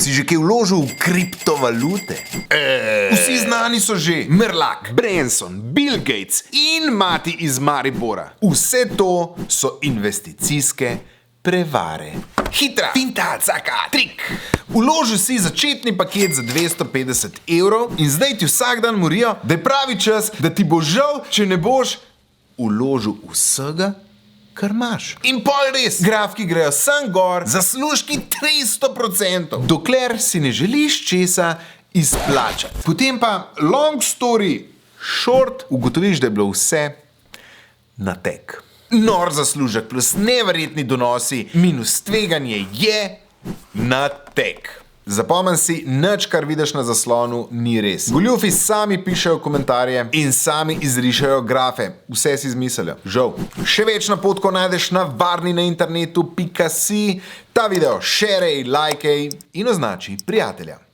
Si že kaj vložil v kriptovalute? Vsi znani so že Merlak, Branson, Bill Gates in Mati iz Maribora. Vse to so investicijske prevare. Hitra, finta, caka, trik. Vložil si začetni paket za 250 evrov in zdaj ti vsak dan morijo, da je pravi čas, da ti bo žal, če ne boš vložil vsega, kar imaš. In pol res, grafiki grejo sam gor, zaslužki 300%, dokler si ne želiš česa izplačati. Potem pa long story short, ugotoviš, da je bilo vse na tek. Nor zaslužek plus neverjetni donosi minus tveganje je na tek. Zapomni si, nič, kar vidiš na zaslonu, ni res. Goljufi sami pišejo komentarje in sami izrišajo grafe. Vse si izmislijo. Žal. Še več napotkov najdeš na varninainternetu.si. Ta video šerej, lajkej in označi prijatelja.